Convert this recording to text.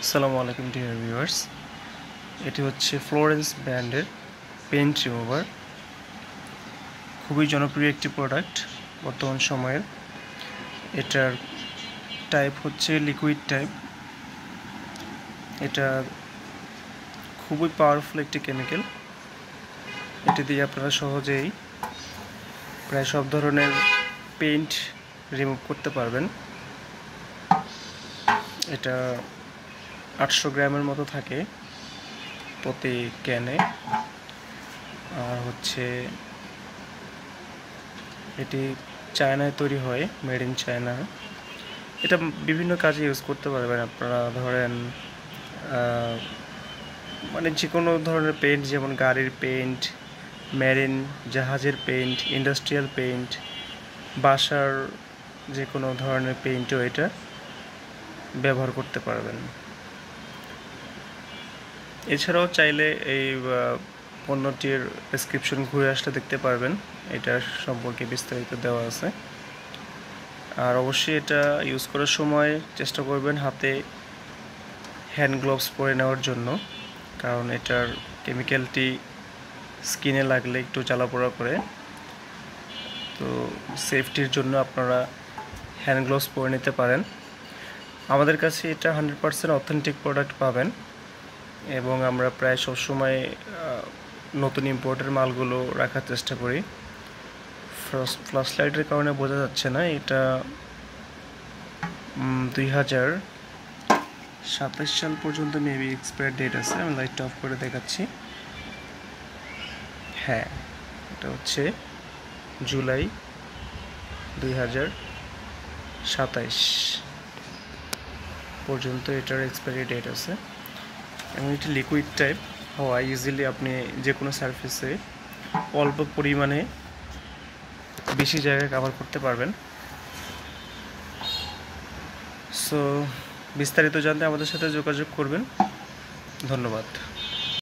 আসসালামু আলাইকুম dear viewers, এটি হচ্ছে ফ্লোরেন্স ব্র্যান্ডের পেইন্ট রিমুভার। খুবই জনপ্রিয় একটি প্রোডাক্ট বর্তমান সময়ের। এটার টাইপ হচ্ছে লিকুইড টাইপ। এটা খুবই পাওয়ারফুল একটি কেমিক্যাল। এটি দিয়ে আপনারা সহজেই প্রায় সব ধরনের পেইন্ট রিমুভ করতে পারবেন। এটা 800 গ্রামের মতো থাকে প্রতি ক্যানে। আর হচ্ছে এটি চায়নায় তৈরি হয়, মেড ইন চায়না। এটা বিভিন্ন কাজে ইউজ করতে পারবেন আপনারা। ধরেন মানে যে কোনো ধরনের পেইন্ট, যেমন গাড়ির পেইন্ট, মেরিন জাহাজের পেইন্ট, ইন্ডাস্ট্রিয়াল পেইন্ট, বাসার যে কোনো ধরনের পেইন্টও এটা ব্যবহার করতে পারবেন। এছাড়াও চাইলে এই পণ্যটির প্রেসক্রিপশন ঘুরে আসলে দেখতে পারবেন, এটার সম্পর্কে বিস্তারিত দেওয়া আছে। আর অবশ্যই এটা ইউজ করার সময় চেষ্টা করবেন হাতে হ্যান্ড গ্লোভস পরে নেওয়ার জন্য, কারণ এটার কেমিক্যালটি স্কিনে লাগলে একটু জ্বালাপোড়া করে। তো সেফটির জন্য আপনারা হ্যান্ড গ্লোভস পরে নিতে পারেন। আমাদের কাছে এটা 100% অথেন্টিক প্রোডাক্ট পাবেন, এবং আমরা প্রায় সবসময় নতুন ইম্পোর্টের মালগুলো রাখার চেষ্টা করি। ফ্ল্যাশ লাইটের কারণে বোঝা যাচ্ছে না, এটা 2027 সাল পর্যন্ত মেবি এক্সপায়ার ডেট আছে। আমি লাইটটা অফ করে দেখাচ্ছি। হ্যাঁ, এটা হচ্ছে জুলাই 2027 পর্যন্ত এটার এক্সপায়ারি ডেট আছে। এবং এটি লিকুইড টাইপ হওয়া ইজিলি আপনি যে কোনো সারফেসে অল্প পরিমাণে বেশি জায়গায় কভার করতে পারবেন। সো বিস্তারিত জানতে আমাদের সাথে যোগাযোগ করবেন। ধন্যবাদ।